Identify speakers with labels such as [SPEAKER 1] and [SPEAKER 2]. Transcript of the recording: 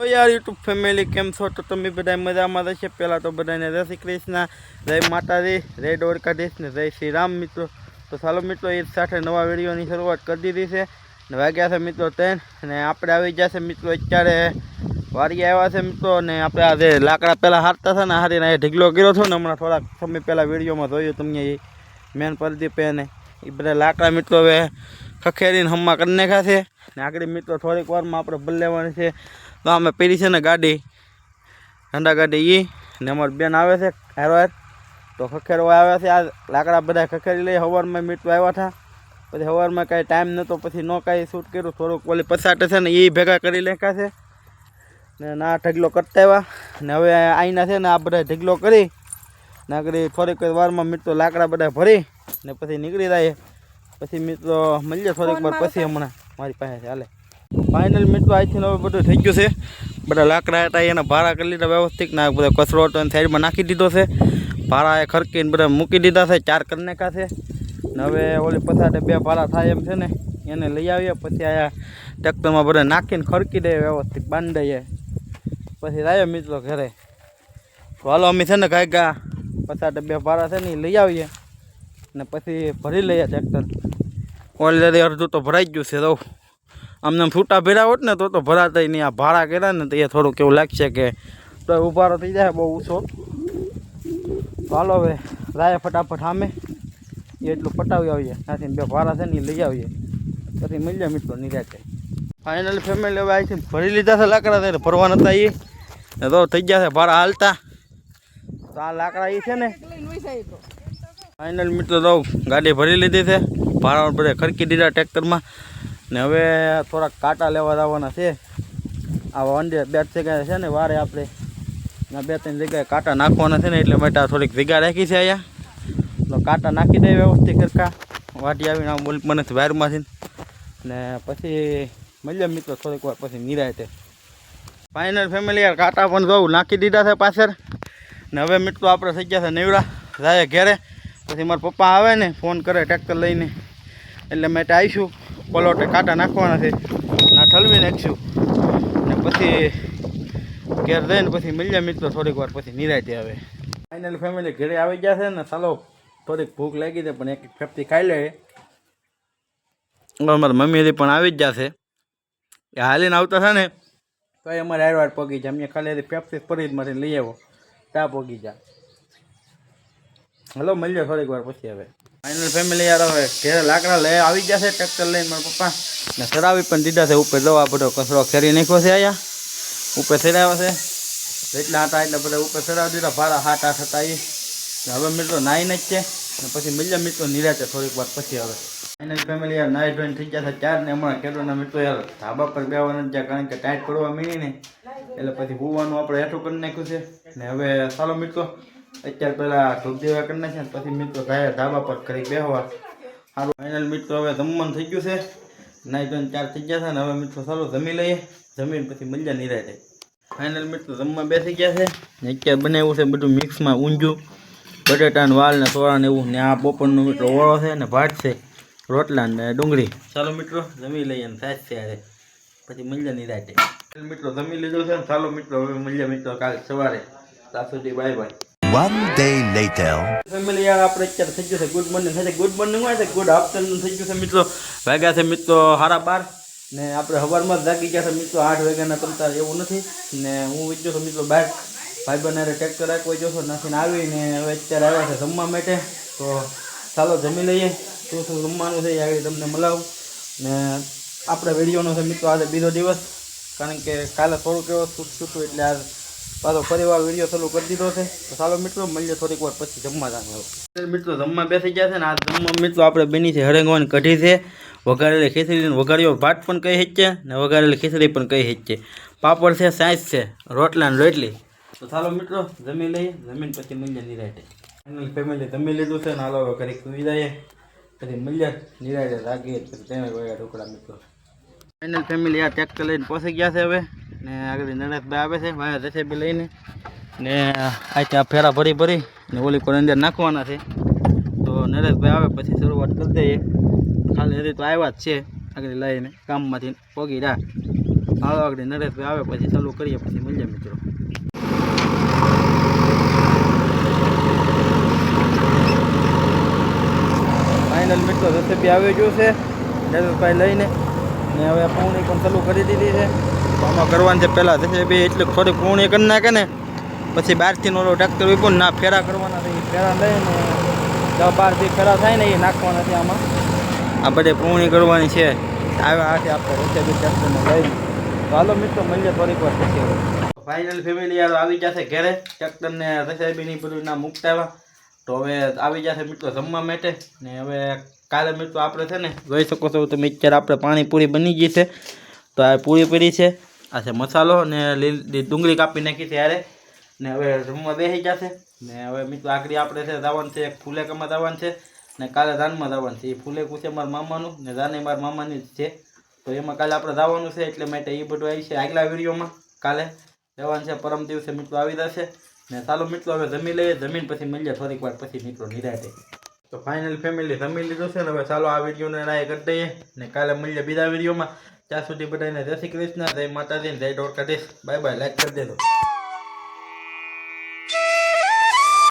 [SPEAKER 1] તો યાર YouTube family કેમ છો? તો તમે બધા મજામાં રહેશે. પહેલાં તો બધાને જય શ્રી કૃષ્ણ, જય માતાજી, જય દ્વારકાધીશ ને જય શ્રી રામ મિત્રો. તો ચાલો મિત્રો એ સાથે નવા વિડીયોની શરૂઆત કરી દીધી છે ને વાગ્યા છે મિત્રો 3 અને આપણે આવી ગયા છે મિત્રો અત્યારે વાડી આવ્યા છે મિત્રો. અને આપણે આ જે લાકડા પહેલાં હારતા હતા ને હારીને ઢીગલો કર્યો હતો ને હમણાં થોડાક સમય પહેલાં વિડીયોમાં જોયું તમને એ મેન પ્રદીપે ને એ બધા લાકડા મિત્રો હવે ખખેરીને હમા કરી નાખ્યા છે ને આગળ મિત્રો થોડીક વારમાં આપણે બલ લેવાની છે. તો અમે પેલી છે ને ગાડી ઠંડા ગાડી એ ને અમારી બેન આવે છે હારવાર તો ખખેરવા આવ્યા છે. આ લાકડા બધા ખખેરી લઈ સવારમાં મિત્રો આવ્યા હતા. પછી સવારમાં કાંઈ ટાઈમ નહોતો પછી ન કાંઈ શૂટ કર્યું. થોડુંક ઓલી પસાટ છે ને એ ભેગા કરી લેખા છે ને ના ઢગલો કરતા આવ્યા ને હવે આઈના છે ને આ બધા ઢગલો કરી ને આગળ થોડીક વારમાં મિત્રો લાકડા બધા ભરી ને પછી નીકળી જાય. પછી મિત્રો મળીએ થોડીક વાર પછી હમણાં મારી પાસે ચાલે. ફાઇનલ મિત્રો અહીંથી હવે બધું થઈ ગયું છે. બધા લાકડા હતા એના ભાડા કરી લીધા વ્યવસ્થિત ના બધા કચરો હતો સાઈડમાં નાખી દીધો છે. ભાડા એ ખરકીને બધા મૂકી દીધા છે. 4 કરી નાખ્યા છે ને હવે ઓલી પછાડે 2 ભાડા થાય એમ છે ને એને લઈ આવીએ. પછી આ ટ્રેક્ટરમાં બધા નાખીને ખરકી દઈએ વ્યવસ્થિત બાંધી દઈએ પછી આવ્યો મિત્રો ઘરે. તો હાલો અમે છે ને કાંઈક પછાડે 2 ભાડા છે ને એ લઈ આવીએ ને પછી ભરી લઈએ ટ્રેક્ટર. ઓલરેડી અડધું તો ભરાઈ ગયું છે. તો આમને છૂટા ભેરા હોત ને તો ભરાતા નહીં. આ ભાડા કર્યા ને તો એ થોડુંક એવું લાગશે કે તો ઉભારો થઈ જાય બહુ ઊંચો. તો હાલો હવે રાય ફટાફટ સામે એટલું પટાવી આવીએ. ત્યાંથી 2 ભાડા છે ને એ લઈ આવીએ પછી મળીએ મિત્રો નિરાતે. ફાઇનલ ફેમિલી હવે અહીંથી ભરી લીધા છે લાકડા ત્યારે ભરવા નતા એ ને તો થઈ ગયા છે ભાડા હાલતા. તો આ લાકડા એ છે ને ફાઇનલ મિત્રો તો ગાડી ભરી લીધી છે. ભાડા બધા ખરકી દીધા ટ્રેક્ટરમાં ને હવે થોડાક કાંટા લેવા જવાના છે. આ વંડે 2 જગ્યાએ છે ને વારે આપણે 2-3 જગ્યાએ કાંટા નાખવાના છે ને એટલે માટે થોડીક જગ્યા રાખી છે અહીંયા. તો કાંટા નાખી દે વ્યવસ્થિત કરકા વાટી આવીને આમ બોલ મને વાયરમાંથી ને પછી મળીએ મિત્રો થોડીક વાર પછી નિરાયતે. ફાઇનલ ફેમિલી યાર કાંટા પણ જોઉં નાખી દીધા છે પાછળ ને હવે મિત્રો આપણે થઈ ગયા છે નેવડા જાય ઘેરે. પછી મારા પપ્પા આવે ને ફોન કરે ટ્રેક્ટર લઈને એટલે માટે આવીશું. પલોટે કાંટા નાખવાના છે ના ઠલવી નાખીશું ને પછી ઘેર જઈને પછી મળીએ મિત્રો થોડીક વાર પછી નિરાયતે. હવે ફાઇનલ ફેમિલી ઘરે આવી ગયા છે ને ચાલો થોડીક ભૂખ લાગી છે પણ એક ફેફથી ખાઈ લે. અમારા મમ્મી પણ આવી જ જશે. એ હાલીને આવતા છે ને તો એ અમારે હારવાર પગી જાય. અમે ખાલી ફેફથી ફરીદમાંથી લઈ આવો ત્યાં પગી જા. હલો મળીએ થોડીક વાર પછી. હવે ફાઇનલ ફેમિલી યાર હવે ઘરે લાકડા લઈ આવી ગયા છે ટ્રેક્ટર લઈને મારા પપ્પા ને સરાવી પણ દીધા છે. ઉપર દવા બધો કચરો ખેરી નાખ્યો છે. અહીંયા ઉપર સરાવ્યા છે જેટલા હતા એટલે બધા ઉપર સરાવી દીધા. ભાડા 7-8 હતા એ. હવે મિત્રો નાહીને જ છે ને પછી મળીએ મિત્રો નિરાતે થોડીક વાર પછી. હવે ફાઇનલ ફેમિલી યાર નાહી ધોઈને થઈ ગયા છે 4 ને હમણાં ખેડૂતના મિત્રો યાર ધાબા પર બેવાનું જ્યાં કારણ કે ટાઈટ પડવા મીની ને એટલે પછી હોવાનું આપણે હેઠું કરી નાખ્યું છે ને હવે ચાલો મિત્રો અત્યારે પહેલાં ધૂપ દેવા કરી નાખ્યા પછી મિત્રો ધાબા પર કરી બેહવા સારું. ફાઇનલ મિત્રો હવે જમવાનું થઈ ગયું છે. નાહી ધોઈને 4 થઈ ગયા છે ને હવે મિત્રો ચાલો જમી લઈએ. જમીને પછી મળીએ નિરાતે. ફાઇનલ મિત્રો જમવા બેસી ગયા છે ને અત્યારે બનાવ્યું છે બધું મિક્સમાં ઊંધિયું બટેટા ને વાલ ને સોળા ને એવું ને આ બપોરનો મિત્રો ઓળો છે ને ભાત છે રોટલા ને ડુંગળી. ચાલો મિત્રો જમી લઈએ ને સાચ છે યારે પછી મળીએ નિરાતે. મિત્રો જમી લીધું છે ને ચાલો મિત્રો હવે મળીએ મિત્રો કાલ સવારે. ત્યાં સુધી bye bye.
[SPEAKER 2] One day later.
[SPEAKER 1] Family યાર આપણે અત્યારે થઈ ગયું છે ગુડ મોર્નિંગ થાય છે. ગુડ મોર્નિંગ હોય છે ગુડ આફ્ટરનૂન થઈ ગયું છે મિત્રો. વાગ્યા છે મિત્રો 12:30 ને આપણે સવારમાં જ જાગી ગયા છે મિત્રો 8 વાગ્યાના તમતા એવું નથી ને હું વિચારું છું મિત્રો બહાર ભાઈ બનારે ટ્રેક્ટર રાખવો જોશો નાખીને આવીને હવે અત્યારે આવ્યા છે જમવા માટે. તો ચાલો જમી લઈએ. શું શું જમવાનું છે એ આગળ તમને મળાવું ને આપણે વિડીયોનો છે મિત્રો આજે બીજો દિવસ કારણ કે કાલે થોડુંક એવો છૂટું એટલે આજ પાછો ફરીવાર વિડીયો ચાલુ કરી દીધો છે. તો ચાલો મિત્રો મળીએ થોડીક વાર પછી જમવા જાને. મિત્રો જમવા બેસી ગયા છે ને આ જમવા મિત્રો આપણે બની છે હરેંગવાની કઢી છે વઘારેલી ખીચડી વઘાર્યો ભાત પણ કહી છે ને વઘારેલી ખીચડી પણ કહી છે. પાપડ છે સાઈઝ છે રોટલા ને રોટલી. તો ચાલો મિત્રો જમી લઈએ. જમીન પછી મળીએ નિરાતે. ફાઇનલ ફેમિલી જમી લીધું છે ને હાલો હવે ઘરે સુઈ જઈએ પછી મળીએ નિરાતે લાગીએ પછી તેને વયા ઢોકળા મિત્રો. ફાઇનલ ફેમિલી આ ટ્રેક્ટર લઈને પહોંચી ગયા છે હવે ને આગળ નરેશભાઈ આવે છે વાયા જસેબી લઈને ને આ ત્યાં ફેરા ભરી ને ઓલી પર અંદર નાખવાના છે. તો નરેશભાઈ આવે પછી શરૂઆત કરી દઈએ. ખાલી હજી તો આવ્યા જ છે આગળ લઈને કામમાંથી પગી રહ્યા. હાલો આગળ નરેશભાઈ આવે પછી ચાલુ કરીએ, પછી મળીએ મિત્રો. ફાઇનલ મિત્રો રેસીપી આવી ગયું છે નરેશભાઈ લઈને, ને હવે પૂણી પણ ચાલુ કરી દીધી છે. તો આમાં કરવાનું છે પહેલાં રેસીપી એટલે થોડી પૂણી કરી નાખે ને પછી બહારથી ઓલો ટ્રેક્ટર વિપુન ના ફેરા કરવાના છે. એ ફેરા લઈને 10-12 ફેરા થાય ને એ નાખવાના છે આમાં. આ બધે પૂણી કરવાની છે. આવે આથી આપણે રેસીપી ટ્રેક્ટરને લઈને તો હાલો મિત્રો મળીએ થોડીક વાર પછી. ફાઇનલ ફેમિલી યાર આવી જશે ઘરે ટ્રેક્ટરને રેસીપીની બધું ના મૂકતા આવ્યા. તો હવે આવી જશે મિત્રો જમવા માટે. ને હવે કાલે મિત્રો આપણે છે ને જોઈ શકો છો તમે અત્યારે આપણે પાણીપુરી બની ગઈ છે. તો આ પૂરી પડી છે, આ છે મસાલો ને લીલી ડુંગળી કાપી નાખી છે યારે. ને હવે જમવા બેસી જશે. ને હવે મિત્રો આગળ આપણે છે જવાનું છે ફુલેકામાં જવાનું છે ને કાલે રાનમાં જવાનું છે. એ ફુલેકું છે મારા મામાનું ને રાને મારા મામાની જ છે. તો એમાં કાલે આપણે જવાનું છે એટલે માટે એ બધું આવી છે આગલા વિડીયોમાં. કાલે જવાનું છે, પરમ દિવસે મિત્રો આવી જશે. ને ચાલો મિત્રો હવે જમી લઈએ, જમીન પછી મળીએ થોડીક વાર પછી મિત્રો નિરાંતે. તો ફાઇનલ ફેમિલી જમી લીધું છે ને હવે ચાલો આ વિડીયોને રાય કરી દઈએ ને કાલે મળીએ બીજા વિડીયોમાં. ત્યાં સુધી બધાને જય શ્રી કૃષ્ણ, જય માતાજી, જય દ્વારકાધીશ. બાય બાય, લાઈક કરી દેજો.